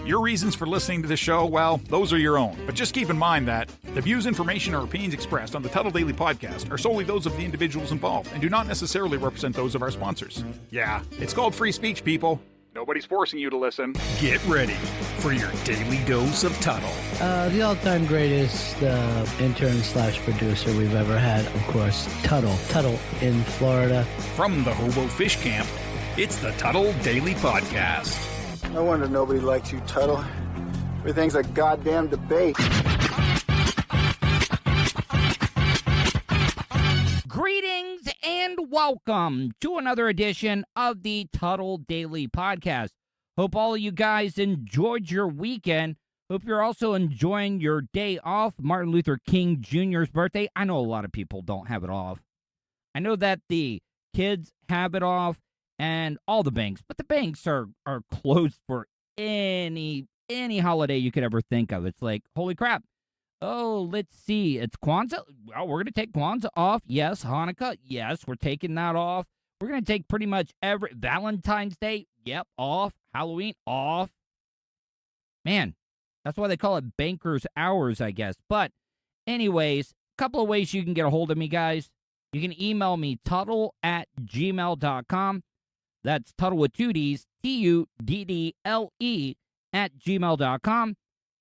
Your reasons for listening to the show, well, those are your own. But just keep in mind that the views, information, or opinions expressed on the Tuddle Daily Podcast are solely those of the individuals involved and do not necessarily represent those of our sponsors. Yeah, it's called free speech, people. Nobody's forcing you to listen. Get ready for your daily dose of Tuddle. The all-time greatest intern/producer we've ever had, of course, Tuddle. Tuddle in Florida. From the Hobo Fish Camp, it's the Tuddle Daily Podcast. No wonder nobody likes you, Tuddle. Everything's a goddamn debate. Greetings and welcome to another edition of the Tuddle Daily Podcast. Hope all of you guys enjoyed your weekend. Hope you're also enjoying your day off. Martin Luther King Jr.'s birthday. I know a lot of people don't have it off. I know that the kids have it off and all the banks, but the banks are closed for any holiday you could ever think of. It's like, holy crap. Oh, let's see. It's Kwanzaa. Well, we're going to take Kwanzaa off. Yes. Hanukkah. Yes, we're taking that off. We're going to take pretty much every Valentine's Day. Yep, off. Halloween, off. Man, that's why they call it banker's hours, I guess. But anyways, a couple of ways you can get a hold of me, guys. You can email me, tuddle@gmail.com. That's Tuddle with two D's, TUDDLE @gmail.com.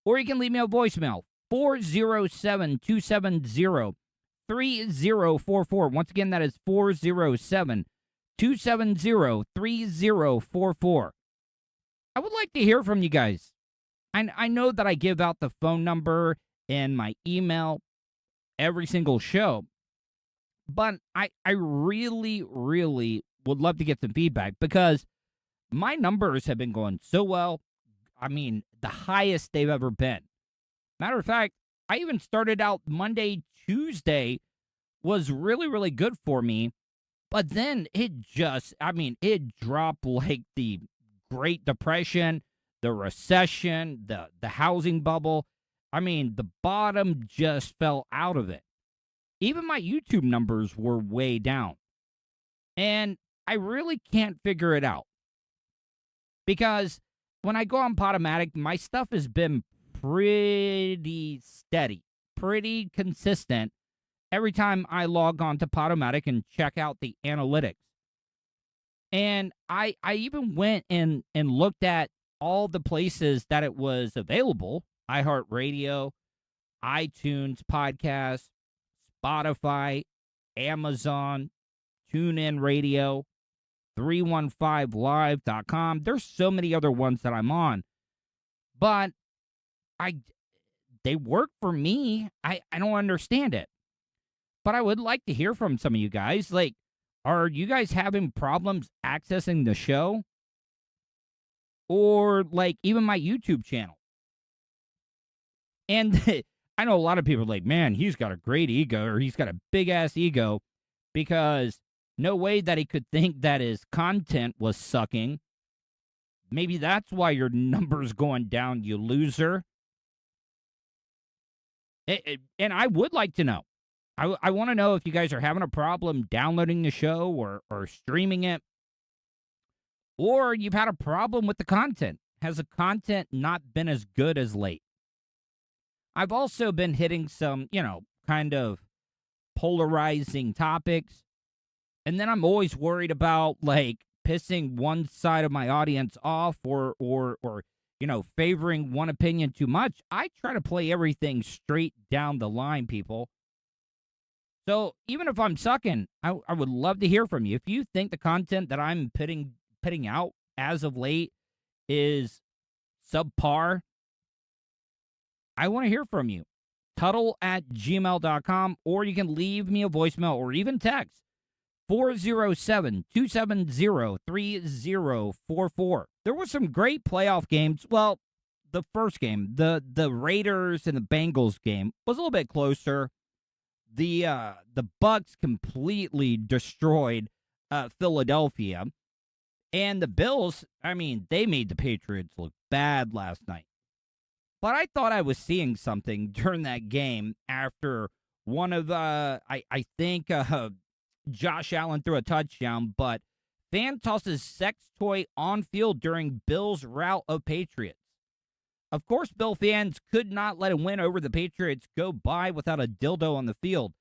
Or you can leave me a voicemail, 407-270-3044. Once again, that is 407-270-3044. I would like to hear from you guys. I know that I give out the phone number and my email every single show, but I really, really would love to get some feedback because my numbers have been going so well. I mean, the highest they've ever been. Matter of fact, I even started out Monday, Tuesday was really, really good for me. But then it dropped like the Great Depression, the recession, the housing bubble. I mean, the bottom just fell out of it. Even my YouTube numbers were way down. And I really can't figure it out. Because when I go on Podomatic, my stuff has been pretty steady, pretty consistent every time I log on to Podomatic and check out the analytics. And I even went and looked at all the places that it was available: iHeartRadio, iTunes Podcast, Spotify, Amazon, TuneIn Radio, 315live.com. There's so many other ones that I'm on. But they work for me. I don't understand it. But I would like to hear from some of you guys. Like, are you guys having problems accessing the show? Or, like, even my YouTube channel? And I know a lot of people are like, man, he's got a great ego, or he's got a big-ass ego, because no way that he could think that his content was sucking. Maybe that's why your number's going down, you loser. And I would like to know. I want to know if you guys are having a problem downloading the show or streaming it, or you've had a problem with the content. Has the content not been as good as late? I've also been hitting some, kind of polarizing topics, and then I'm always worried about, like, pissing one side of my audience off or favoring one opinion too much. I try to play everything straight down the line, people. So even if I'm sucking, I would love to hear from you. If you think the content that I'm putting out as of late is subpar, I want to hear from you. Tuddle@gmail.com, or you can leave me a voicemail or even text 407-270-3044. There were some great playoff games. Well, the first game, the Raiders and the Bengals game, was a little bit closer. The Bucks completely destroyed Philadelphia. And the Bills, they made the Patriots look bad last night. But I thought I was seeing something during that game after one of, I think Josh Allen threw a touchdown, but fan tosses sex toy on field during Bills' rout of Patriots. Of course, Bill fans could not let a win over the Patriots go by without a dildo on the field.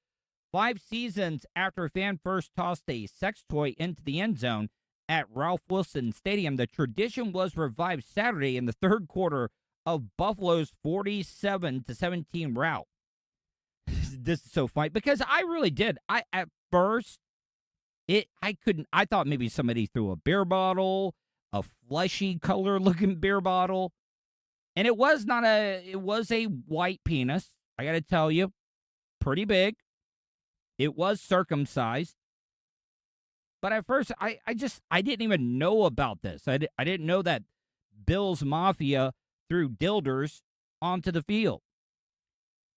5 seasons after a fan first tossed a sex toy into the end zone at Ralph Wilson Stadium, the tradition was revived Saturday in the third quarter of Buffalo's 47-17 rout. This is so funny because I really did. At first, I thought maybe somebody threw a beer bottle, a fleshy color looking beer bottle. And it was a white penis. I got to tell you, pretty big. It was circumcised. But at first, I didn't even know about this. I didn't know that Bill's Mafia threw dilders onto the field.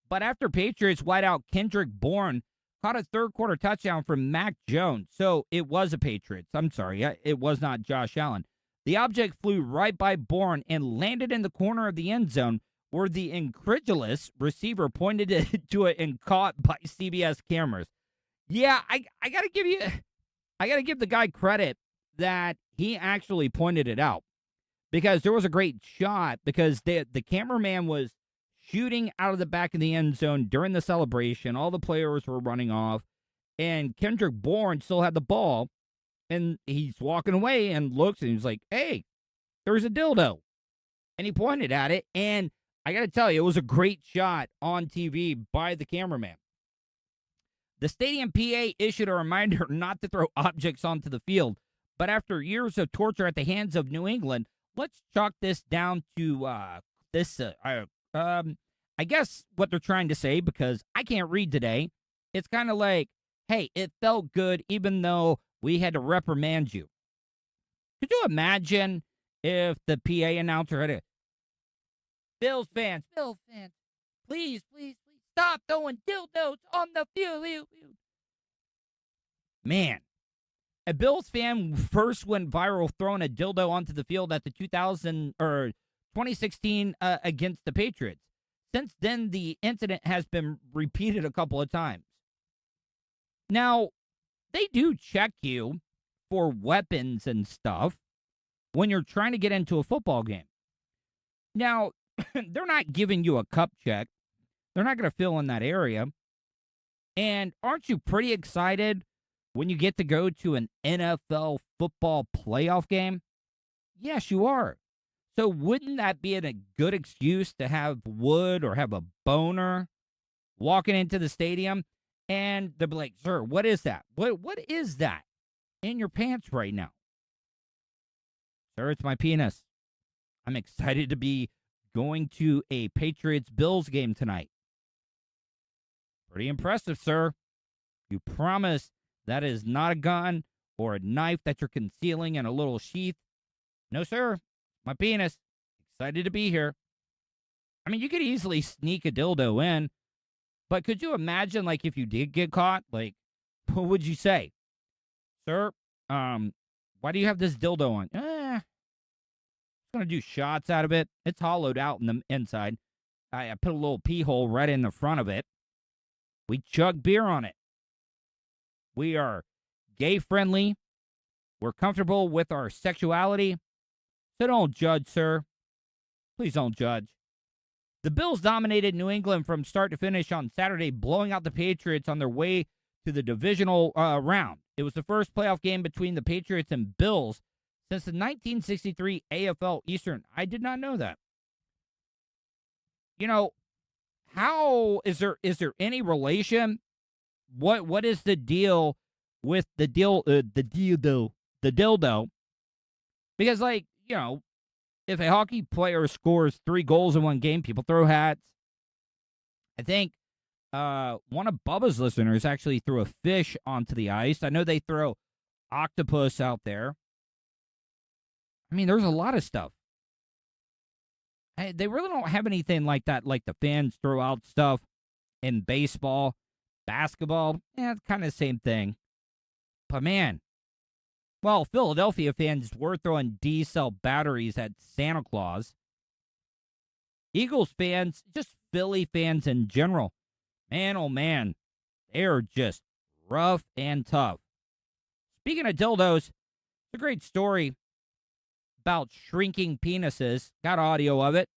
But after Patriots wideout Kendrick Bourne caught a third-quarter touchdown from Mac Jones. So it was a Patriots. I'm sorry. It was not Josh Allen. The object flew right by Bourne and landed in the corner of the end zone where the incredulous receiver pointed to it and caught by CBS cameras. Yeah, I gotta give the guy credit that he actually pointed it out because there was a great shot because the cameraman was shooting out of the back of the end zone during the celebration. All the players were running off, and Kendrick Bourne still had the ball. And he's walking away and looks and he's like, hey, there's a dildo. And he pointed at it. And I got to tell you, it was a great shot on TV by the cameraman. The stadium PA issued a reminder not to throw objects onto the field. But after years of torture at the hands of New England, let's chalk this down to I guess what they're trying to say, because I can't read today. It's kind of like, hey, it felt good even though we had to reprimand you. Could you imagine if the PA announcer had a Bills fans, please, stop throwing dildos on the field. Man, a Bills fan first went viral throwing a dildo onto the field at the 2016 against the Patriots. Since then, the incident has been repeated a couple of times. Now, they do check you for weapons and stuff when you're trying to get into a football game. Now, they're not giving you a cup check. They're not going to fill in that area. And aren't you pretty excited when you get to go to an NFL football playoff game? Yes, you are. So wouldn't that be a good excuse to have Wood or have a boner walking into the stadium? And they'll be like, sir, what is that? What is that in your pants right now? Sir, it's my penis. I'm excited to be going to a Patriots-Bills game tonight. Pretty impressive, sir. You promise that is not a gun or a knife that you're concealing in a little sheath? No, sir. My penis. Excited to be here. I mean, you could easily sneak a dildo in. But could you imagine, like, if you did get caught, like, what would you say? Sir, why do you have this dildo on? I'm going to do shots out of it. It's hollowed out in the inside. I put a little pee hole right in the front of it. We chug beer on it. We are gay-friendly. We're comfortable with our sexuality. So don't judge, sir. Please don't judge. The Bills dominated New England from start to finish on Saturday, blowing out the Patriots on their way to the divisional round. It was the first playoff game between the Patriots and Bills since the 1963 AFL Eastern. I did not know that. You know, how is there any relation? What is the deal with the dildo? Because, like, you know, if a hockey player scores 3 goals in one game, people throw hats. I think one of Bubba's listeners actually threw a fish onto the ice. I know they throw octopus out there. I mean, there's a lot of stuff. They really don't have anything like that, like the fans throw out stuff in baseball, basketball. Yeah, it's kind of the same thing. But, man, well, Philadelphia fans were throwing D-cell batteries at Santa Claus. Eagles fans, just Philly fans in general, man, oh man, they're just rough and tough. Speaking of dildos, it's a great story about shrinking penises. Got audio of it.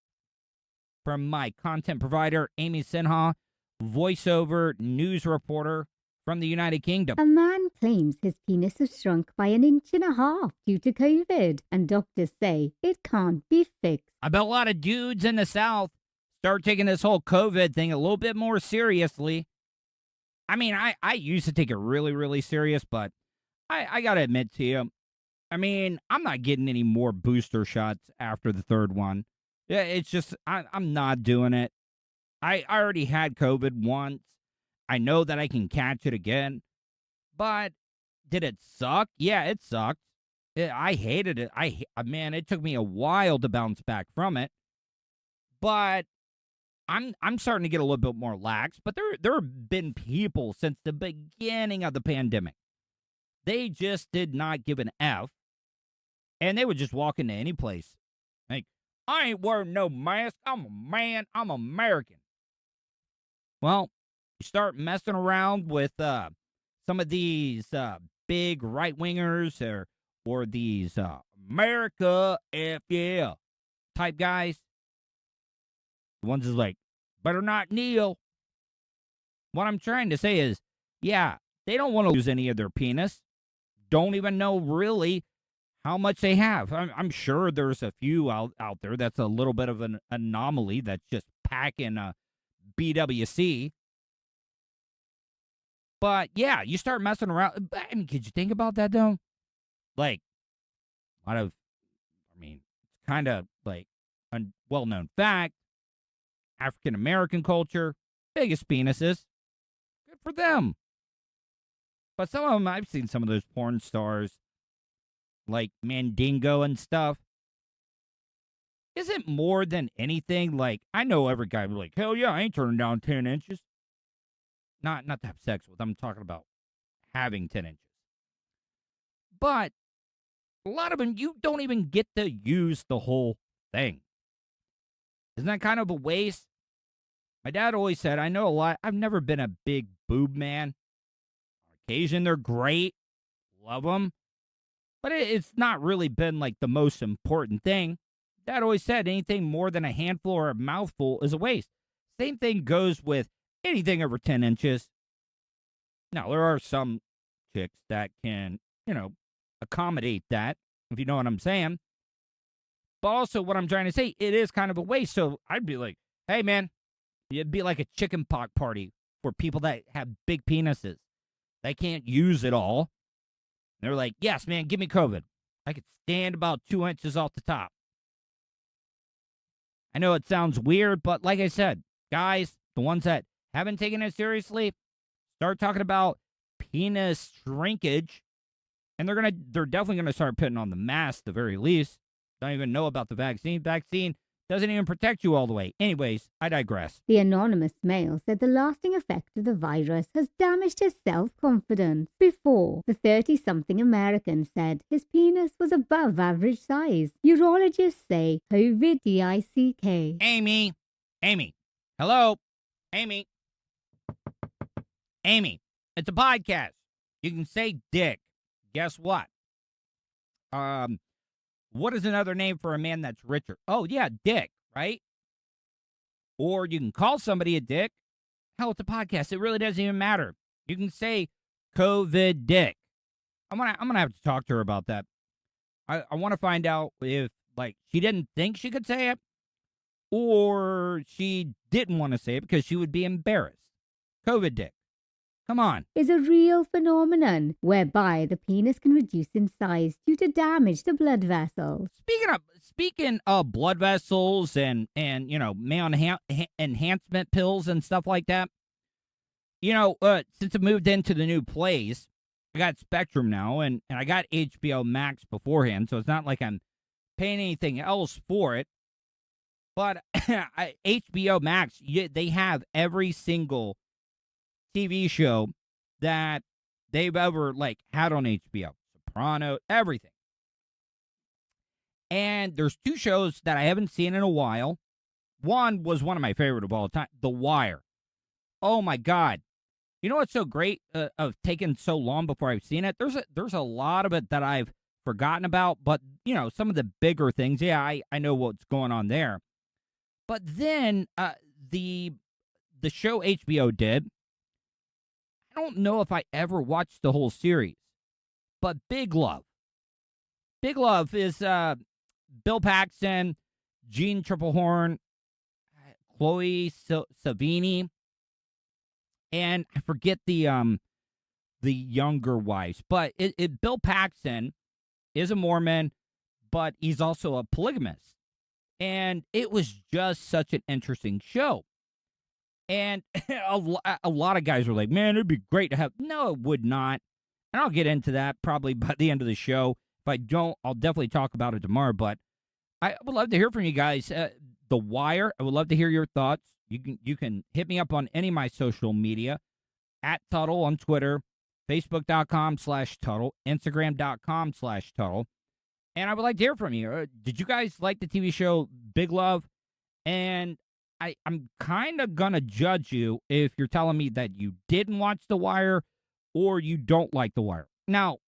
from my content provider, Amy Sinha, voiceover news reporter from the United Kingdom. A man claims his penis has shrunk by 1.5 inches due to COVID, and doctors say it can't be fixed. I bet a lot of dudes in the South start taking this whole COVID thing a little bit more seriously. I mean, I used to take it really, really serious, but I got to admit to you, I mean, I'm not getting any more booster shots after the third one. Yeah, it's just, I'm not doing it. I already had COVID once. I know that I can catch it again. But did it suck? Yeah, it sucked. I hated it. Man, it took me a while to bounce back from it. But I'm starting to get a little bit more lax. But there have been people since the beginning of the pandemic. They just did not give an F. And they would just walk into any place. Like, I ain't wearing no mask. I'm a man. I'm American. Well, you start messing around with some of these big right-wingers or these America, F yeah, type guys. The ones that's like, better not kneel. What I'm trying to say is, yeah, they don't want to lose any of their penis. Don't even know really how much they have. I'm sure there's a few out there that's a little bit of an anomaly that's just packing a BWC. But yeah, you start messing around. I mean, could you think about that though? Like, a lot of, it's kind of like a well-known fact. African American culture, biggest penises. Good for them. But some of them, I've seen some of those porn stars, like Mandingo and stuff. Isn't more than anything like, I know every guy would be like, hell yeah, I ain't turning down 10 inches. Not to have sex with. I'm talking about having 10 inches. But a lot of them, you don't even get to use the whole thing. Isn't that kind of a waste? My dad always said, I know a lot. I've never been a big boob man. On occasion, they're great. Love them. But it's not really been like the most important thing. Dad always said anything more than a handful or a mouthful is a waste. Same thing goes with anything over 10 inches. Now, there are some chicks that can, accommodate that, if you know what I'm saying. But also, what I'm trying to say, it is kind of a waste. So I'd be like, hey, man, it'd be like a chicken pox party for people that have big penises. They can't use it all. They're like, yes, man, give me COVID. I could stand about 2 inches off the top. I know it sounds weird, but like I said, guys, the ones that haven't taken it seriously, start talking about penis shrinkage, and they're definitely gonna start putting on the mask, at the very least. Don't even know about the vaccine. Vaccine doesn't even protect you all the way. Anyways, I digress. The anonymous male said the lasting effect of the virus has damaged his self-confidence. Before, the 30-something American said his penis was above average size. Urologists say COVID DICK. Amy. Hello? Amy, it's a podcast. You can say dick. Guess what? What is another name for a man that's richer? Oh, yeah, dick, right? Or you can call somebody a dick. Hell, it's a podcast. It really doesn't even matter. You can say COVID dick. I'm gonna have to talk to her about that. I want to find out if, she didn't think she could say it, or she didn't want to say it because she would be embarrassed. COVID dick. Come on. Is a real phenomenon whereby the penis can reduce in size due to damage to blood vessels. Speaking of blood vessels and male enhancement pills and stuff like that, since I moved into the new place, I got Spectrum now, and I got HBO Max beforehand, so it's not like I'm paying anything else for it. But HBO Max, they have every single TV show that they've ever had on HBO. Soprano, everything. And there's two shows that I haven't seen in a while. One was one of my favorite of all time, The Wire. Oh my God. You know what's so great of taking so long before I've seen it? There's a lot of it that I've forgotten about, but some of the bigger things, I know what's going on there. But then the show HBO did, I don't know if I ever watched the whole series, but Big Love. Big Love is Bill Paxton, Gene Triplehorn, Chloe Savini, and I forget the younger wives. But Bill Paxton is a Mormon, but he's also a polygamist. And it was just such an interesting show. And a lot of guys were like, man, it'd be great to have. No, it would not. And I'll get into that probably by the end of the show. If I don't, I'll definitely talk about it tomorrow. But I would love to hear from you guys. The Wire, I would love to hear your thoughts. You can hit me up on any of my social media, at Tuddle on Twitter, Facebook.com/Tuddle, Instagram.com/Tuddle. And I would like to hear from you. Did you guys like the TV show Big Love? And I'm kind of going to judge you if you're telling me that you didn't watch The Wire or you don't like The Wire. Now,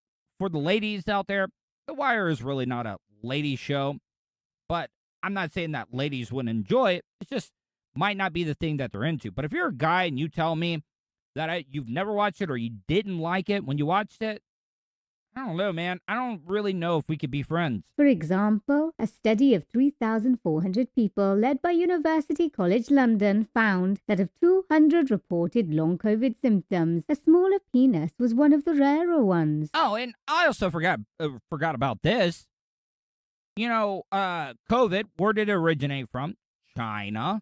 for the ladies out there, The Wire is really not a lady show, but I'm not saying that ladies wouldn't enjoy it. It just might not be the thing that they're into. But if you're a guy and you tell me that you've never watched it or you didn't like it when you watched it, I don't know, man. I don't really know if we could be friends. For example, a study of 3,400 people led by University College London found that of 200 reported long COVID symptoms, a smaller penis was one of the rarer ones. Oh, and I also forgot about this. You know, COVID, where did it originate from? China.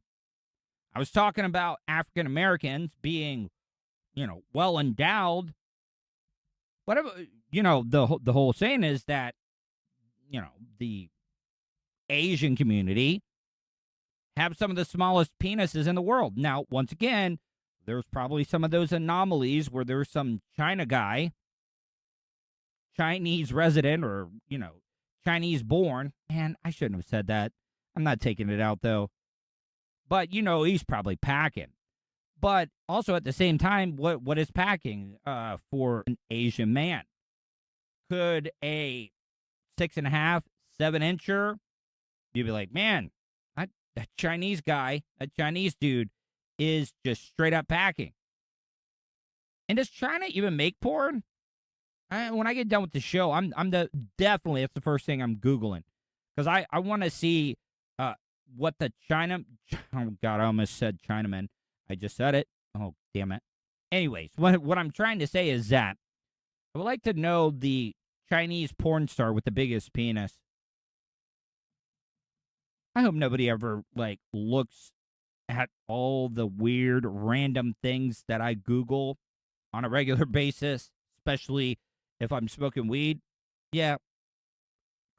I was talking about African Americans being, well endowed. Whatever, the whole saying is that, the Asian community have some of the smallest penises in the world. Now, once again, there's probably some of those anomalies where there's some China guy, Chinese resident, or, Chinese born. Man, I shouldn't have said that. I'm not taking it out, though. But, he's probably packing. But also at the same time, what is packing for an Asian man? Could a 6.5, 7-incher, you'd be like, man, that Chinese guy, that Chinese dude is just straight up packing. And does China even make porn? When I get done with the show, definitely, that's the first thing I'm Googling. Because I want to see what the oh God, I almost said Chinaman. I just said it. Oh, damn it. Anyways, what I'm trying to say is that I would like to know the Chinese porn star with the biggest penis. I hope nobody ever, looks at all the weird, random things that I Google on a regular basis, especially if I'm smoking weed. Yeah,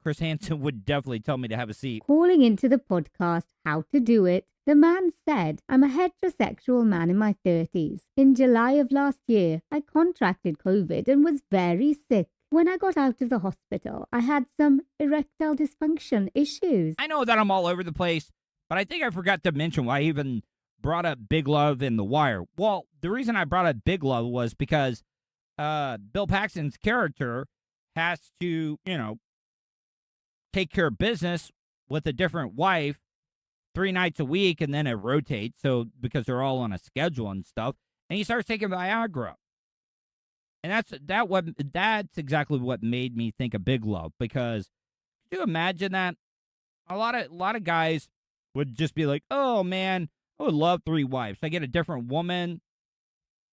Chris Hansen would definitely tell me to have a seat. Calling into the podcast How to Do It, the man said, I'm a heterosexual man in my 30s. In July of last year, I contracted COVID and was very sick. When I got out of the hospital, I had some erectile dysfunction issues. I know that I'm all over the place, but I think I forgot to mention why I even brought up Big Love and The Wire. Well, the reason I brought up Big Love was because Bill Paxton's character has to, take care of business with a different wife 3 nights a week, and then it rotates, so because they're all on a schedule and stuff, and he starts taking Viagra. And that's exactly what made me think of Big Love, because could you imagine that? A lot of guys would just be like, oh man, I would love 3 wives. I get a different woman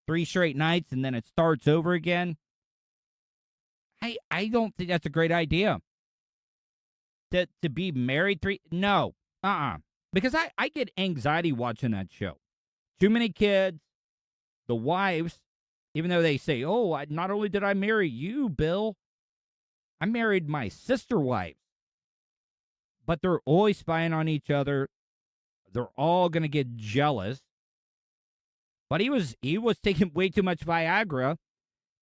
3 straight nights and then it starts over again. I don't think that's a great idea. To be married 3? No. Because I get anxiety watching that show. Too many kids. The wives, even though they say, oh, not only did I marry you, Bill, I married my sister wife. But they're always spying on each other. They're all going to get jealous. But he was taking way too much Viagra.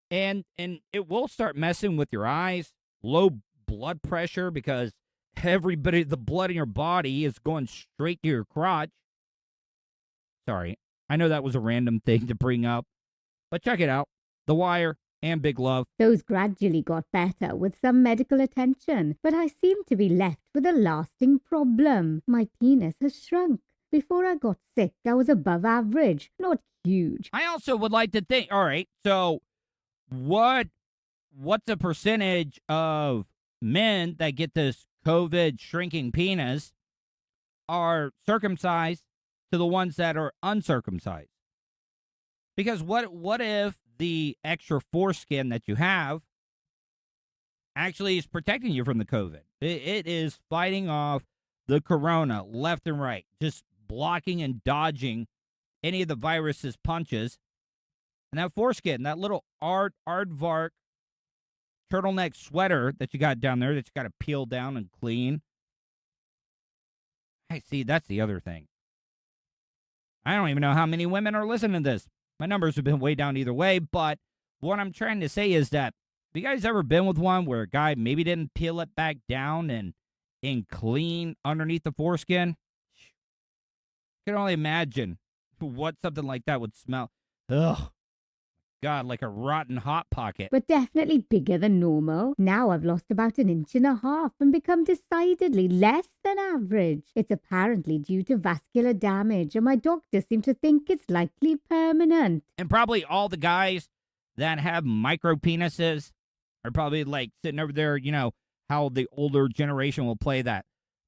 And it will start messing with your eyes. Low blood pressure, because the blood in your body is going straight to your crotch. Sorry, I know that was a random thing to bring up, but check it out. The Wire and Big Love. Those gradually got better with some medical attention, but I seem to be left with a lasting problem. My penis has shrunk. Before I got sick, I was above average, not huge. I also would like to think, all right, so what's the percentage of men that get this COVID shrinking penis are circumcised to the ones that are uncircumcised? Because what if the extra foreskin that you have actually is protecting you from the COVID? It is fighting off the corona left and right, just blocking and dodging any of the virus's punches. And that foreskin, that little aardvark turtleneck sweater that you got down there that you got to peel down and clean. I see, that's the other thing. I don't even know how many women are listening to this. My numbers have been way down either way, but what I'm trying to say is that, have you guys ever been with one where a guy maybe didn't peel it back down and clean underneath the foreskin? I can only imagine what something like that would smell. Ugh. God, like a rotten Hot Pocket. But definitely bigger than normal. Now I've lost about 1.5 inches and become decidedly less than average. It's apparently due to vascular damage, and my doctor seems to think it's likely permanent. And probably all the guys that have micro penises are probably like sitting over there, you know, how the older generation will play that.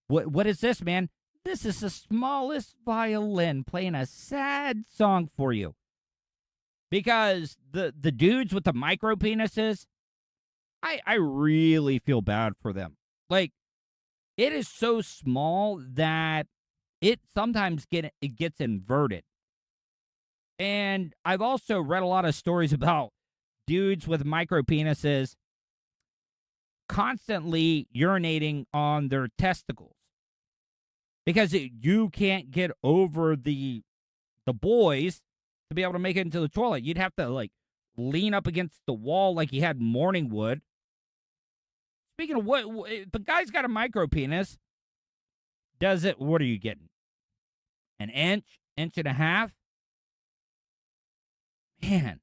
What is this, man? This is the smallest violin playing a sad song for you. Because the dudes with the micro penises, I really feel bad for them. Like, it is so small that it sometimes gets inverted. And I've also read a lot of stories about dudes with micro penises constantly urinating on their testicles. Because you can't get over the boys to be able to make it into the toilet. You'd have to, like, lean up against the wall like you had morning wood. Speaking of what, if the guy's got a micro penis, does it, what are you getting? An inch and a half? Man.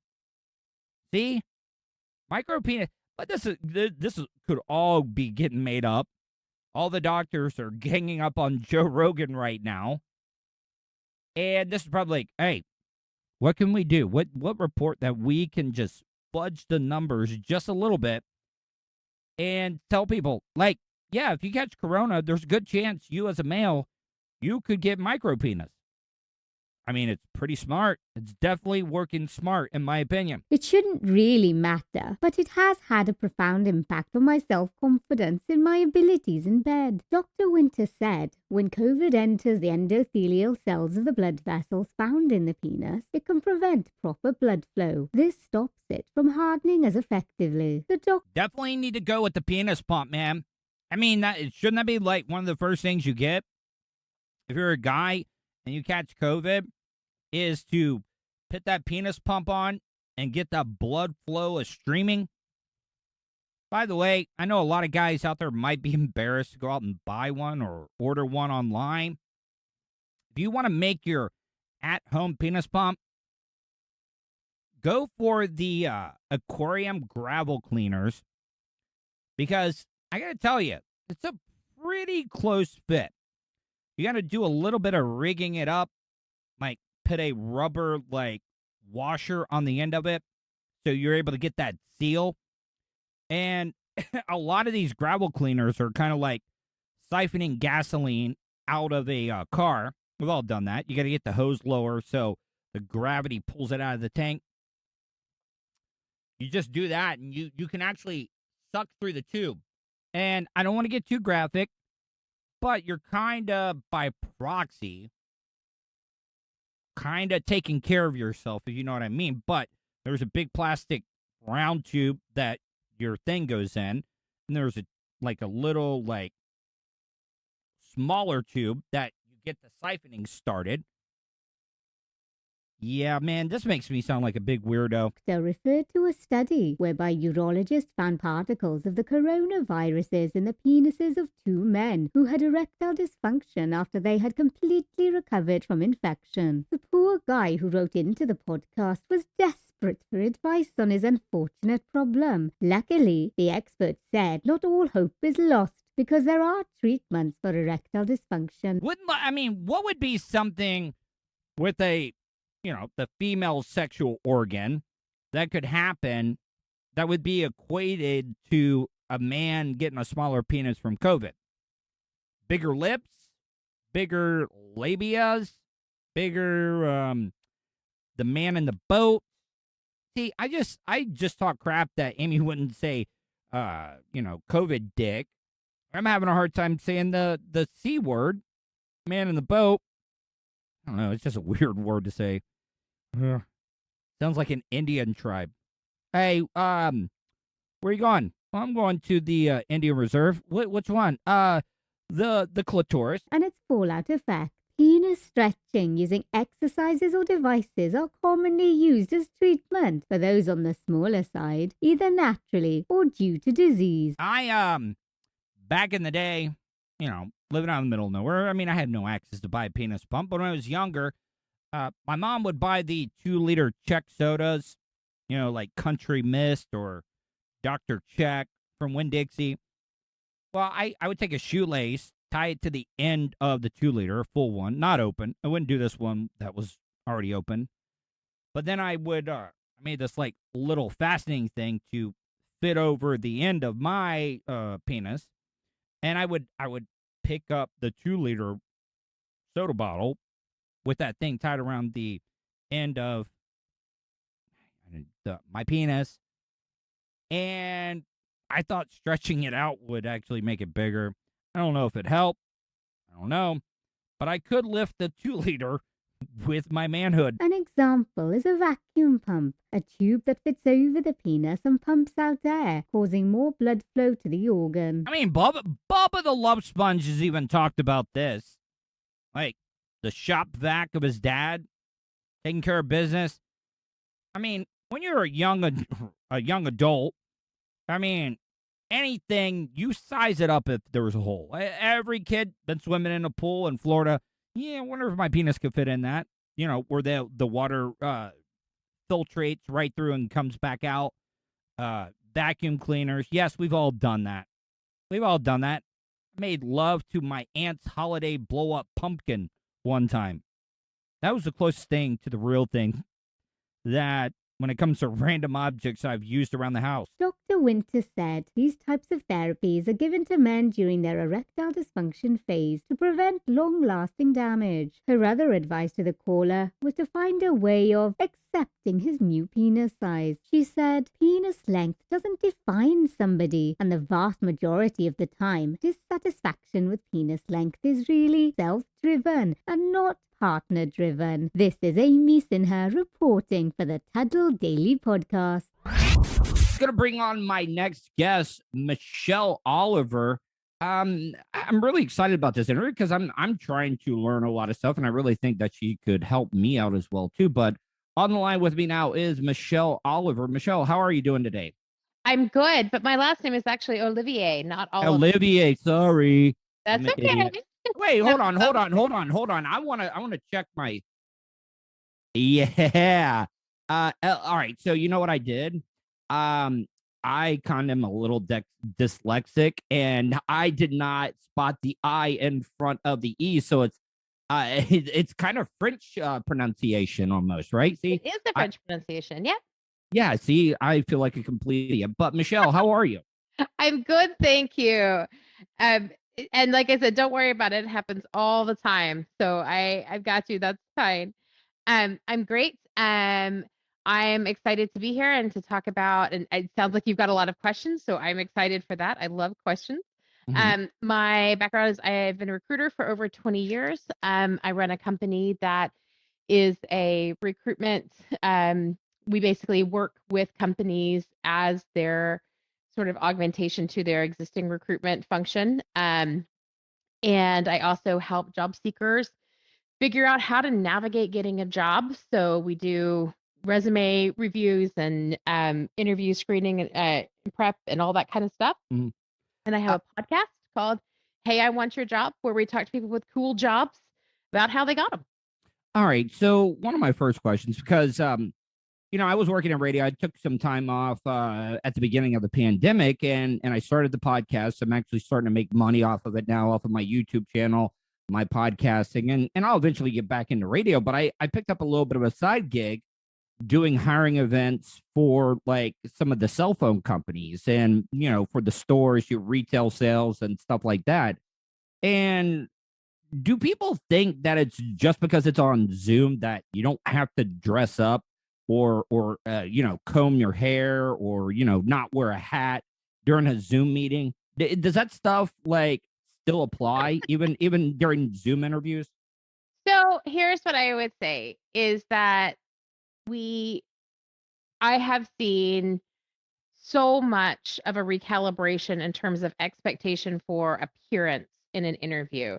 See? Micro penis. But this could all be getting made up. All the doctors are ganging up on Joe Rogan right now. And this is probably like, hey, what can we do? What report that we can just fudge the numbers just a little bit and tell people, like, yeah, if you catch corona, there's a good chance you as a male, you could get micropenis. I mean, it's pretty smart. It's definitely working smart, in my opinion. It shouldn't really matter, but it has had a profound impact on my self-confidence in my abilities in bed. Dr. Winter said, when COVID enters the endothelial cells of the blood vessels found in the penis, it can prevent proper blood flow. This stops it from hardening as effectively. The doctor definitely need to go with the penis pump, man. I mean, shouldn't that be like one of the first things you get if you're a guy and you catch COVID? Is to put that penis pump on and get that blood flow streaming. By the way, I know a lot of guys out there might be embarrassed to go out and buy one or order one online. If you want to make your at-home penis pump, go for the aquarium gravel cleaners, because I got to tell you, it's a pretty close fit. You got to do a little bit of rigging it up, like put a rubber like washer on the end of it so you're able to get that seal. And a lot of these gravel cleaners are kind of like siphoning gasoline out of a car. We've all done that. You got to get the hose lower so the gravity pulls it out of the tank. You just do that and you can actually suck through the tube. And I don't want to get too graphic, but you're kind of by proxy kind of taking care of yourself, if you know what I mean. But there's a big plastic round tube that your thing goes in, and there's a little like smaller tube that you get the siphoning started. Yeah, man, this makes me sound like a big weirdo. They referred to a study whereby urologists found particles of the coronaviruses in the penises of 2 men who had erectile dysfunction after they had completely recovered from infection. The poor guy who wrote into the podcast was desperate for advice on his unfortunate problem. Luckily, the expert said not all hope is lost. because there are treatments for erectile dysfunction. What would be something with the female sexual organ that could happen that would be equated to a man getting a smaller penis from COVID? Bigger lips, bigger labias, bigger the man in the boat. See, I just talk crap that Amy wouldn't say COVID dick. I'm having a hard time saying the C word, man in the boat. I don't know, it's just a weird word to say. Sounds like an Indian tribe. Hey, where are you going? Well, I'm going to the Indian Reserve. Which one? The clitoris. And its fallout effect. Penis stretching using exercises or devices are commonly used as treatment for those on the smaller side, either naturally or due to disease. Back in the day, living out in the middle of nowhere, I had no access to buy a penis pump, but when I was younger, my mom would buy the 2-liter Czech sodas, like Country Mist or Dr. Czech from Winn-Dixie. Well, I would take a shoelace, tie it to the end of the 2-liter, a full one, not open. I wouldn't do this one that was already open. But then I would, I made this like little fastening thing to fit over the end of my penis. And I would pick up the 2-liter soda bottle with that thing tied around the end of my penis. And I thought stretching it out would actually make it bigger. I don't know if it helped. I don't know. But I could lift the 2-liter with my manhood. An example is a vacuum pump, a tube that fits over the penis and pumps out air, causing more blood flow to the organ. Bubba the Love Sponge has even talked about this. Like, the shop vac of his dad, taking care of business. When you're a young adult, anything, you size it up if there was a hole. Every kid been swimming in a pool in Florida. Yeah, I wonder if my penis could fit in that. Where the water filtrates right through and comes back out. Vacuum cleaners. Yes, we've all done that. I made love to my aunt's holiday blow-up pumpkin one time. That was the closest thing to the real thing that, when it comes to random objects, I've used around the house. Dr. Winter said these types of therapies are given to men during their erectile dysfunction phase to prevent long-lasting damage. Her other advice to the caller was to find a way of accepting his new penis size. She said, penis length doesn't define somebody, and the vast majority of the time, dissatisfaction with penis length is really self-driven and not partner-driven. This is Amy Sinha reporting for the Tuddle Daily Podcast. Going to bring on my next guest, Michele Olivier. I'm really excited about this interview because I'm trying to learn a lot of stuff, and I really think that she could help me out as well too. But on the line with me now is Michele Olivier. Michele, how are you doing today? I'm good, but my last name is actually Olivier, not Olivier. Olivier, sorry. That's okay. Wait, hold on. I want to check my. Yeah. All right. So you know what I did? I kind of am a little dyslexic, and I did not spot the I in front of the E, so it's kind of French pronunciation almost, right? See, it is the French pronunciation. Yeah. Yeah. See, I feel like a complete idiot. But Michele, how are you? I'm good, thank you. And like I said, don't worry about it. It happens all the time. So I've got you. That's fine. I'm great. I'm excited to be here and to talk about, and it sounds like you've got a lot of questions. So I'm excited for that. I love questions. Mm-hmm. My background is I've been a recruiter for over 20 years. I run a company that is a recruitment. We basically work with companies as their sort of augmentation to their existing recruitment function. And I also help job seekers figure out how to navigate getting a job. So we do resume reviews and interview screening and prep and all that kind of stuff. Mm-hmm. And I have a podcast called Hey, I Want Your Job, where we talk to people with cool jobs about how they got them. All right. So one of my first questions, because, I was working in radio. I took some time off at the beginning of the pandemic, and I started the podcast. I'm actually starting to make money off of it now, off of my YouTube channel, my podcasting, and I'll eventually get back into radio. But I picked up a little bit of a side gig doing hiring events for like some of the cell phone companies and, for the stores, your retail sales and stuff like that. And do people think that it's just because it's on Zoom that you don't have to dress up or comb your hair or, not wear a hat during a Zoom meeting? Does that stuff like still apply even during Zoom interviews? So here's what I would say is that I have seen so much of a recalibration in terms of expectation for appearance in an interview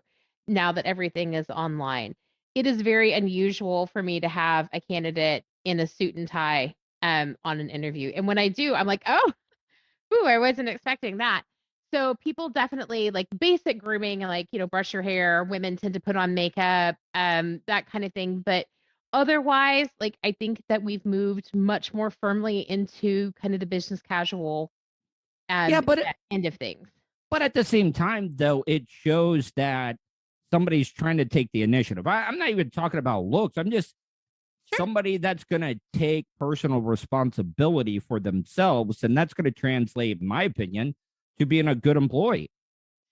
now that everything is online. It is very unusual for me to have a candidate in a suit and tie on an interview. And when I do, I'm like, oh, I wasn't expecting that. So people definitely like basic grooming, like, brush your hair. Women tend to put on makeup, that kind of thing. But otherwise, like, I think that we've moved much more firmly into kind of the business casual end of things. But at the same time, though, it shows that somebody's trying to take the initiative. I'm not even talking about looks. I'm just somebody that's going to take personal responsibility for themselves. And that's going to translate, in my opinion, to being a good employee.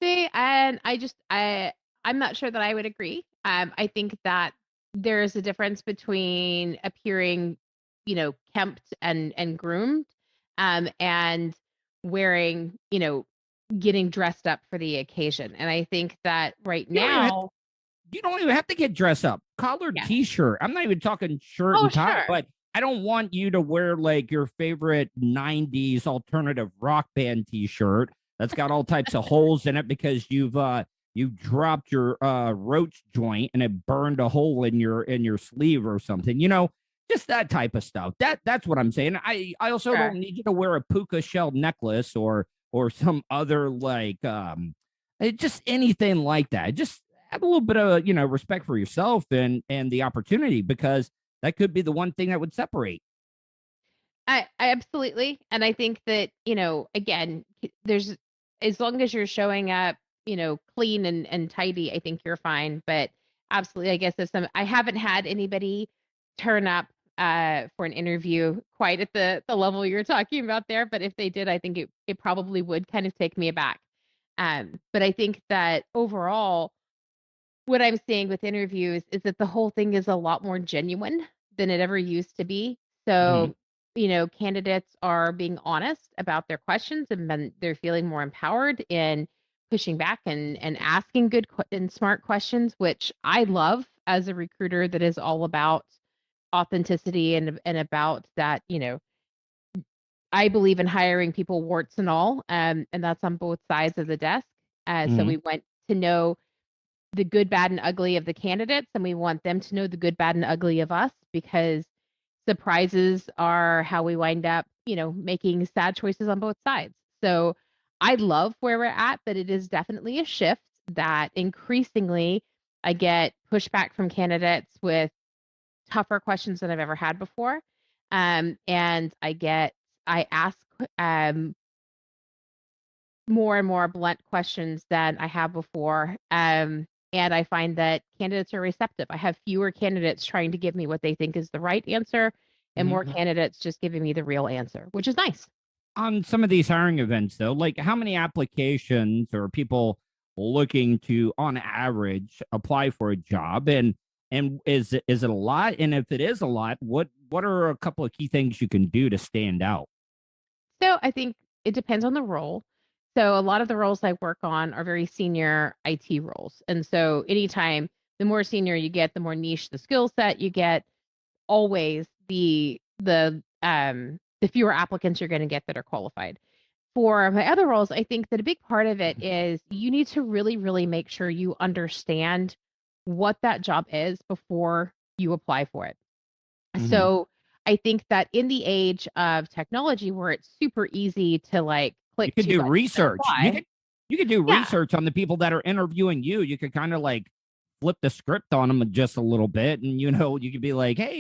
See, and I'm not sure that I would agree. I think that there is a difference between appearing, kempt and groomed, and wearing, getting dressed up for the occasion. And I think that right now, you don't even have to get dressed up. Collared t-shirt. I'm not even talking shirt and tie, but I don't want you to wear like your favorite 90s alternative rock band t-shirt that's got all types of holes in it because you dropped your roach joint and it burned a hole in your sleeve or something. Just that type of stuff. That's what I'm saying. I also don't need you to wear a puka shell necklace or some other like just anything like that. Just have a little bit of respect for yourself and the opportunity, because that could be the one thing that would separate. I absolutely. And I think that, again, there's, as long as you're showing up, clean and tidy, I think you're fine. But absolutely, I guess I haven't had anybody turn up for an interview quite at the level you're talking about there. But if they did, I think it probably would kind of take me aback. But I think that overall, what I'm seeing with interviews is that the whole thing is a lot more genuine than it ever used to be. So, candidates are being honest about their questions, and then they're feeling more empowered in pushing back and asking good and smart questions, which I love as a recruiter that is all about authenticity and about that, I believe in hiring people warts and all, and that's on both sides of the desk. So we want to know the good, bad, and ugly of the candidates, and we want them to know the good, bad, and ugly of us, because surprises are how we wind up, making sad choices on both sides. So I love where we're at, but it is definitely a shift that increasingly I get pushback from candidates with tougher questions than I've ever had before. And I ask more and more blunt questions than I have before. And I find that candidates are receptive. I have fewer candidates trying to give me what they think is the right answer, and more candidates just giving me the real answer, which is nice. On some of these hiring events, though, like how many applications or people looking to, on average, apply for a job? And is it a lot? And if it is a lot, what are a couple of key things you can do to stand out? So I think it depends on the role. So a lot of the roles I work on are very senior IT roles. And so anytime the more senior you get, the more niche the skill set you get, always the fewer applicants you're going to get that are qualified. For my other roles, I think that a big part of it is you need to really, really make sure you understand what that job is before you apply for it. So I think that in the age of technology where it's super easy to like click, you could do research. You could do research on the people that are interviewing you. You could kind of like flip the script on them just a little bit. And, you could be like, hey,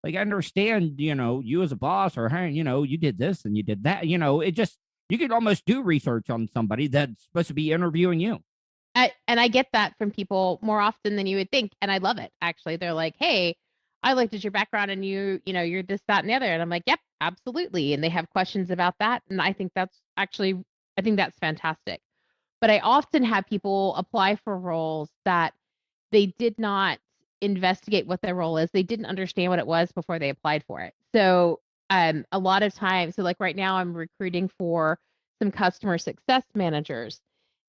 Like, I understand, you as a boss, or, hey, you did this and you did that. It just, you could almost do research on somebody that's supposed to be interviewing you. And I get that from people more often than you would think. And I love it. Actually, they're like, hey, I looked at your background and you're this, that, and the other. And I'm like, yep, absolutely. And they have questions about that. And I think that's fantastic. But I often have people apply for roles that they did not investigate what their role is. They didn't understand what it was before they applied for it. So a lot of times, so like right now I'm recruiting for some customer success managers,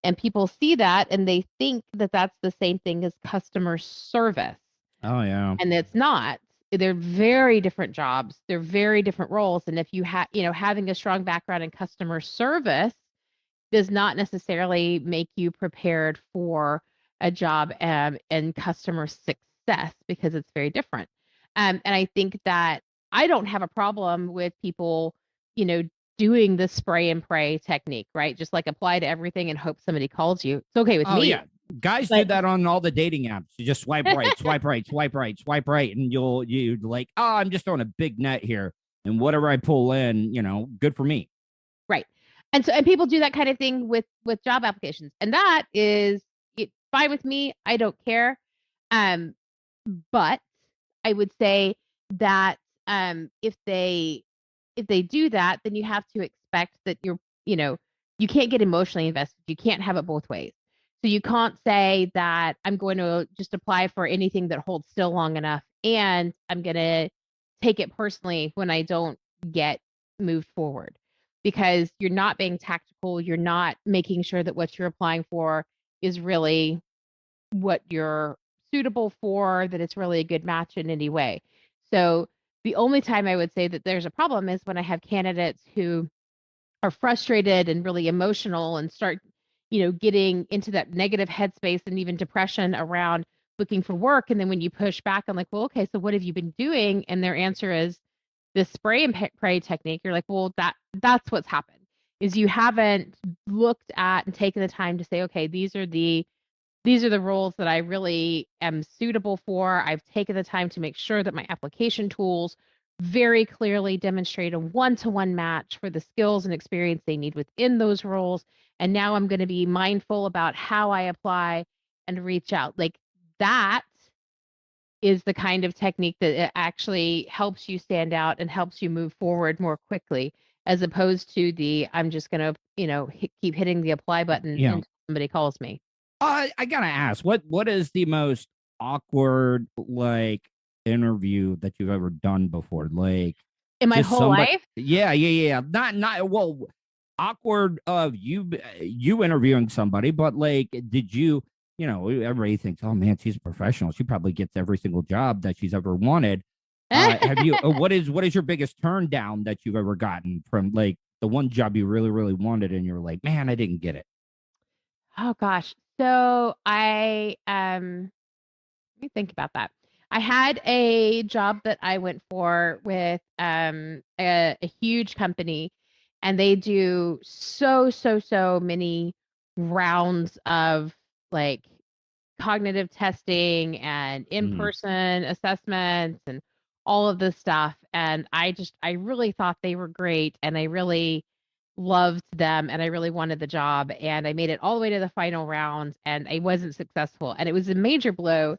and people see that and they think that that's the same thing as customer service. Oh, yeah. And it's not. They're very different jobs. They're very different roles. And if you have, having a strong background in customer service does not necessarily make you prepared for a job in customer success, because it's very different. And I think that I don't have a problem with people, doing the spray and pray technique, right? Just like apply to everything and hope somebody calls you. It's okay with me. Yeah. Guys do that on all the dating apps. You just swipe right, swipe right, swipe right, swipe right. And you're like, I'm just on a big net here. And whatever I pull in, good for me. Right. And people do that kind of thing with job applications. And that is fine with me. I don't care. But I would say that if they do that, then you have to expect that you can't get emotionally invested. You can't have it both ways. So you can't say that I'm going to just apply for anything that holds still long enough, and I'm going to take it personally when I don't get moved forward, because you're not being tactical. You're not making sure that what you're applying for is really what you're suitable for, that it's really a good match in any way. So the only time I would say that there's a problem is when I have candidates who are frustrated and really emotional and start, getting into that negative headspace and even depression around looking for work. And then when you push back, I'm like, well, okay, so what have you been doing? And their answer is this spray and pray technique. You're like, well, that's what's happened, is you haven't looked at and taken the time to say, okay, these are the roles that I really am suitable for. I've taken the time to make sure that my application tools very clearly demonstrate a one-to-one match for the skills and experience they need within those roles. And now I'm going to be mindful about how I apply and reach out. Like, that is the kind of technique that it actually helps you stand out and helps you move forward more quickly, as opposed to I'm just going to, keep hitting the apply button until somebody calls me. I gotta ask, what is the most awkward interview that you've ever done before? Like, in my whole life? Yeah. Not well, awkward of you interviewing somebody, but did you? Everybody thinks, oh man, she's a professional. She probably gets every single job that she's ever wanted. Have you? What is your biggest turn down that you've ever gotten from the one job you really, really wanted, and you're like, man, I didn't get it? Oh gosh. So let me think about that. I had a job that I went for with a huge company, and they do so many rounds of cognitive testing and in-person assessments and all of this stuff. And I really thought they were great, and I really loved them, and I really wanted the job, and I made it all the way to the final round, and I wasn't successful. And it was a major blow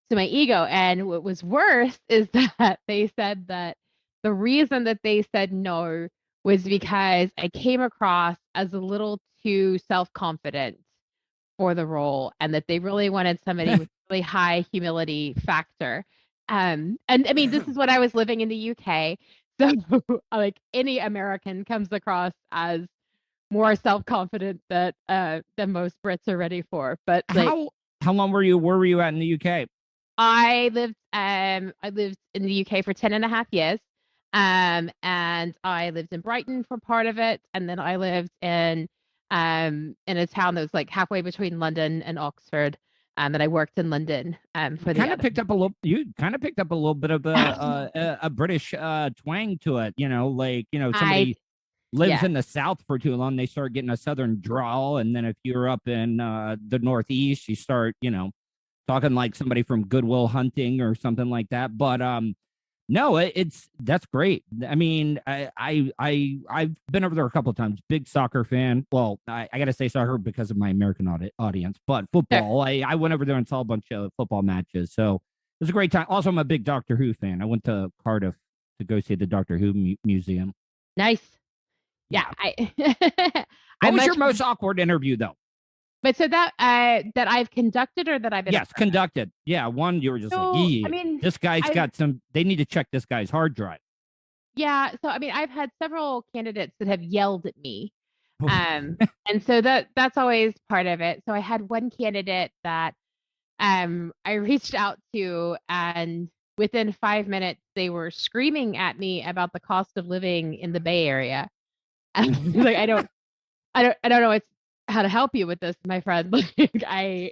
to my ego. And what was worse is that they said that the reason that they said no was because I came across as a little too self-confident for the role, and that they really wanted somebody with really high humility factor. And I mean, this is when I was living in the UK. So any American comes across as more self-confident than most Brits are ready for. But how long were you at in the UK? I lived in the UK for 10 and a half years. And I lived in Brighton for part of it. And then I lived in a town that was halfway between London and Oxford. And I worked in London for the. You kind of picked up a little bit of a British twang to it. Somebody lives in the South for too long, they start getting a Southern drawl, and then if you're up in the Northeast, you start talking like somebody from Goodwill Hunting or something like that. But No, that's great. I mean, I've been over there a couple of times. Big soccer fan. Well, I got to say soccer because of my American audience, but football. I went over there and saw a bunch of football matches, so it was a great time. Also, I'm a big Doctor Who fan. I went to Cardiff to go see the Doctor Who museum. Nice. Yeah. What was your most awkward interview, though? But so that I've conducted or that I've been conducted. Yeah, one you were just like, I mean, this guy's got some. They need to check this guy's hard drive. Yeah, so I mean, I've had several candidates that have yelled at me, and so that's always part of it. So I had one candidate that I reached out to, and within 5 minutes, they were screaming at me about the cost of living in the Bay Area. And like, I don't know how to help you with this, my friend. Like, I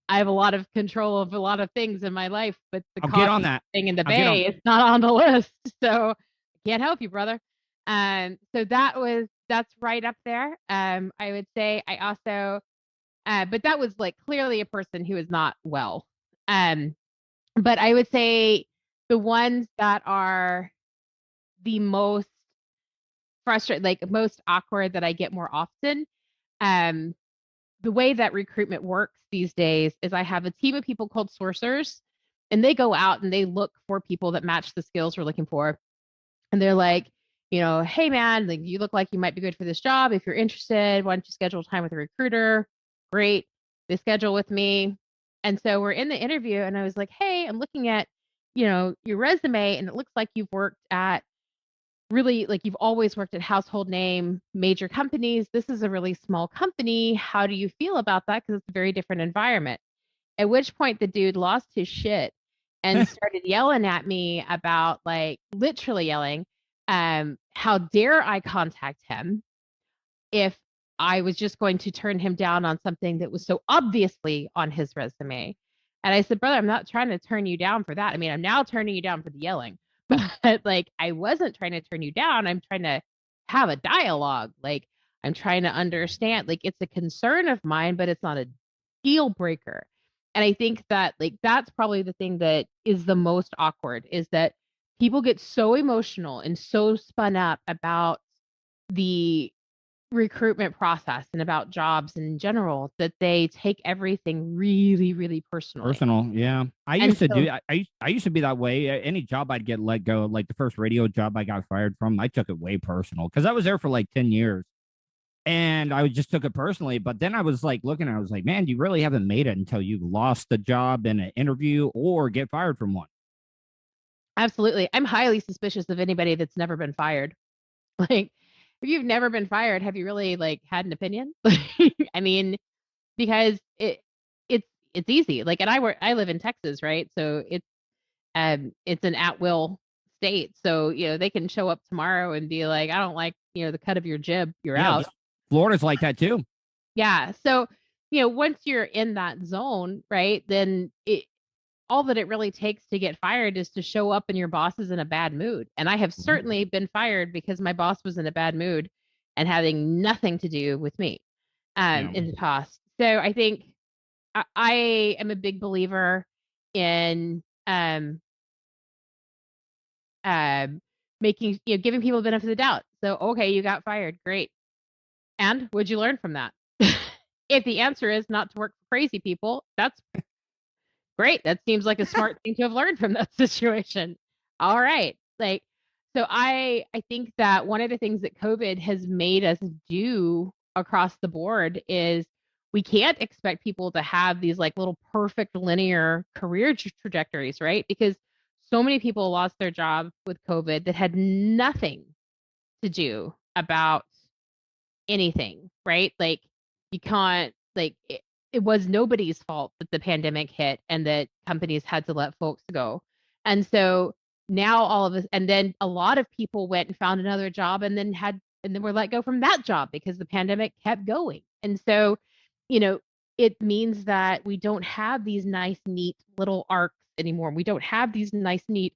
have a lot of control of a lot of things in my life, but the I'll get on that thing in the Bay is not on the list. So I can't help you, brother. So that's right up there. I would say I also, but that was like clearly a person who is not well. But I would say the ones that are the most frustrating, like most awkward that I get more often, the way that recruitment works these days is I have a team of people called sourcers, and they go out and they look for people that match the skills we're looking for. And they're like, hey man, like you look like you might be good for this job. If you're interested, why don't you schedule time with a recruiter? Great. They schedule with me. And so we're in the interview and I was like, hey, I'm looking at, your resume and it looks like you've worked at really, like you've always worked at household name, major companies. This is a really small company. How do you feel about that? Because it's a very different environment. At which point the dude lost his shit and started yelling at me about, like, literally yelling, how dare I contact him if I was just going to turn him down on something that was so obviously on his resume. And I said, brother, I'm not trying to turn you down for that. I mean, I'm now turning you down for the yelling, but like, I wasn't trying to turn you down. I'm trying to have a dialogue. Like, I'm trying to understand, like, it's a concern of mine, but it's not a deal breaker. And I think that, like, that's probably the thing that is the most awkward, is that people get so emotional and so spun up about the recruitment process and about jobs in general that they take everything really, really personally. Yeah. I used to be that way. Any job I'd get let go, like the first radio job I got fired from, I took it way personal because I was there for like 10 years. And I just took it personally. But then I was like looking, I was like, man, you really haven't made it until you lost the job in an interview or get fired from one. Absolutely. I'm highly suspicious of anybody that's never been fired. Like, if you've never been fired, have you really, like, had an opinion? I mean, because it's easy. Like, and I live in Texas, right? So it's an at-will state. So, they can show up tomorrow and be like, I don't like, the cut of your jib, you're out. Florida's like that too. Yeah. So, once you're in that zone, right, then all that it really takes to get fired is to show up and your boss is in a bad mood. And I have certainly been fired because my boss was in a bad mood and having nothing to do with me in the past. So I think I am a big believer in making, giving people the benefit of the doubt. So, okay, you got fired. Great. And what'd you learn from that? If the answer is not to work for crazy people, that's great. That seems like a smart thing to have learned from that situation. All right. Like, so I think that one of the things that COVID has made us do across the board is we can't expect people to have these like little perfect linear career trajectories, right? Because so many people lost their job with COVID that had nothing to do about anything, right? Like, you can't, like, it was nobody's fault that the pandemic hit and that companies had to let folks go. And so now all of us, and then a lot of people went and found another job and then were let go from that job because the pandemic kept going. And so, it means that we don't have these nice, neat little arcs anymore. We don't have these nice, neat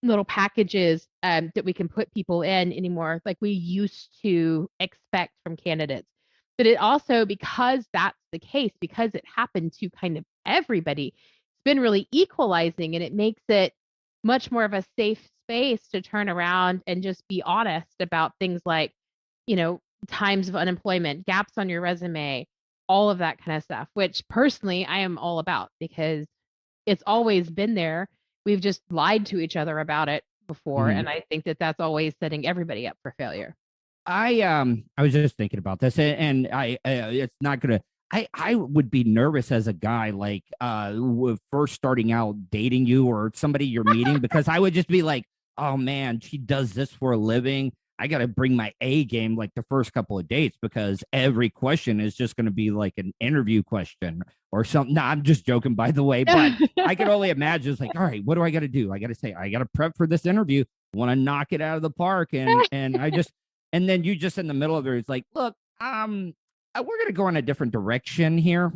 little packages that we can put people in anymore, like we used to expect from candidates. But it also, because that's the case, because it happened to kind of everybody, it's been really equalizing, and it makes it much more of a safe space to turn around and just be honest about things like, times of unemployment, gaps on your resume, all of that kind of stuff, which personally I am all about because it's always been there. We've just lied to each other about it before. And I think that that's always setting everybody up for failure. I was just thinking about this, and I it's not gonna. I would be nervous as a guy, like first starting out dating you or somebody you're meeting, because I would just be like, oh man, she does this for a living. I got to bring my A game like the first couple of dates, because every question is just going to be like an interview question or something. No, I'm just joking, by the way, but I can only imagine. It's like, all right, what do I got to do? I got to say, I got to prep for this interview. Want to knock it out of the park. And I just, and then you just in the middle of it, it's like, look, we're going to go in a different direction here.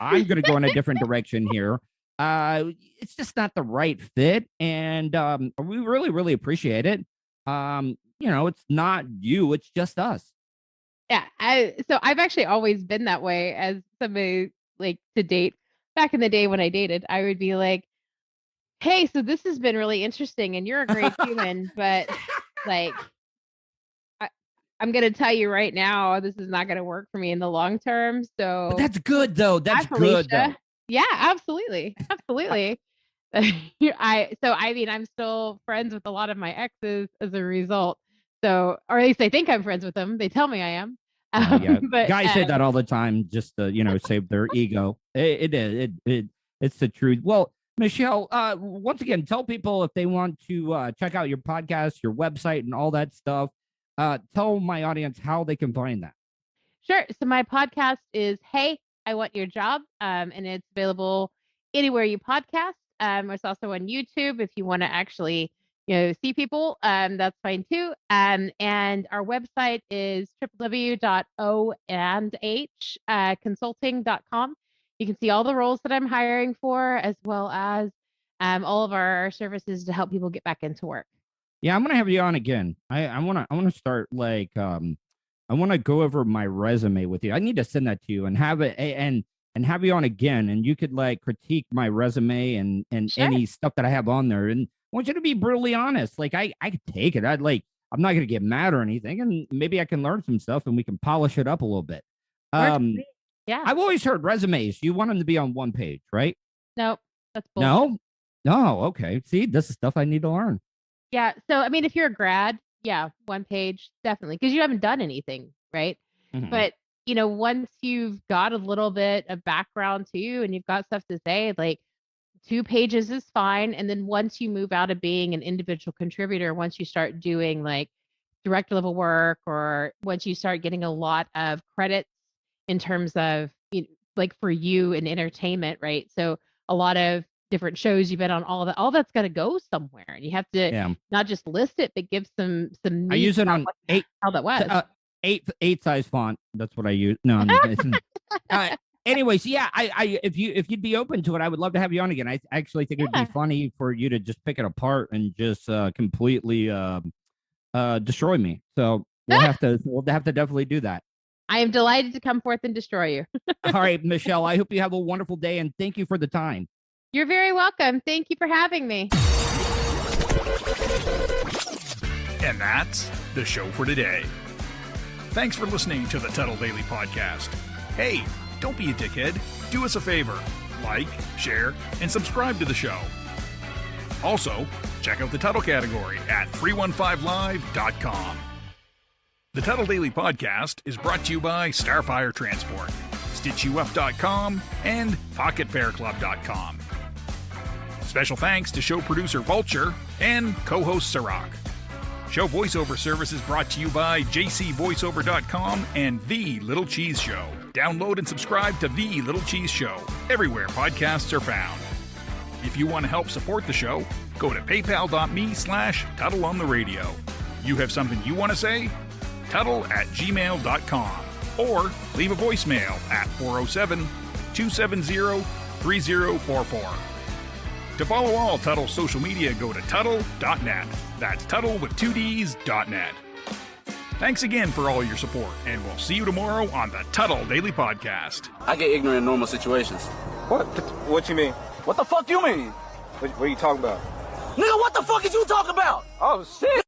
I'm going to go in a different direction here. It's just not the right fit. And we really, really appreciate it. It's not you, it's just us. Yeah. So I've actually always been that way as somebody like to date. Back in the day when I dated, I would be like, hey, so this has been really interesting and you're a great human, but like, I'm going to tell you right now, this is not going to work for me in the long term. So but that's good though. That's good though. Yeah, absolutely. Absolutely. I'm still friends with a lot of my exes as a result. So, or at least I think I'm friends with them. They tell me I am. Yeah. But guys say that all the time, just to, save their ego. It's the truth. Well, Michele, once again, tell people if they want to check out your podcast, your website, and all that stuff. Tell my audience how they can find that. Sure. So my podcast is Hey, I Want Your Job, and it's available anywhere you podcast. It's also on YouTube if you want to actually see people, that's fine too. And our website is www.o&h consulting.com. You can see all the roles that I'm hiring for, as well as all of our services to help people get back into work. Yeah, I'm gonna have you on again. I want to start like I want to go over my resume with you. I need to send that to you and have it and have you on again, and you could like critique my resume and Sure. any stuff that I have on there. And I want you to be brutally honest. Like I could take it. I'm not going to get mad or anything. And maybe I can learn some stuff and we can polish it up a little bit. Yeah. I've always heard resumes, you want them to be on one page, right? Nope. That's bullshit. No. Okay. See, this is stuff I need to learn. Yeah. So, I mean, if you're a grad, yeah, one page, definitely. Because you haven't done anything, right? Mhm. But, once you've got a little bit of background to you and you've got stuff to say, like 2 pages is fine. And then once you move out of being an individual contributor, once you start doing like director level work, or once you start getting a lot of credits in terms of like for you in entertainment, right? So a lot of different shows you've been on, all that's got to go somewhere, and you have to not just list it, but give some. I use it on how that was. 8 size font. That's what I use. No. Anyways, yeah, I if you'd be open to it, I would love to have you on again. I actually think it'd be funny for you to just pick it apart and just completely destroy me. So we'll have to definitely do that. I am delighted to come forth and destroy you. All right, Michele, I hope you have a wonderful day, and thank you for the time. You're very welcome. Thank you for having me. And that's the show for today. Thanks for listening to the Tuddle Daily Podcast. Hey, don't be a dickhead. Do us a favor. Like, share, and subscribe to the show. Also, check out the Tuddle category at 315live.com. The Tuddle Daily Podcast is brought to you by Starfire Transport, StitchYouUp.com, and PocketPairClub.com. Special thanks to show producer Vulture and co-host Sirach. Show voiceover service is brought to you by jcvoiceover.com and The Little Cheese Show. Download and subscribe to The Little Cheese Show everywhere podcasts are found. If you want to help support the show, go to paypal.me/TuddleOnTheRadio. You have something you want to say? Tuddle@gmail.com, or leave a voicemail at 407-270-3044. To follow all Tuddle social media, go to Tuddle.net. That's Tuddle with 2 Ds.net. Thanks again for all your support, and we'll see you tomorrow on the Tuddle Daily Podcast. I get ignorant in normal situations. What? What you mean? What the fuck you mean? What are you talking about? Nigga, what the fuck is you talking about? Oh, shit.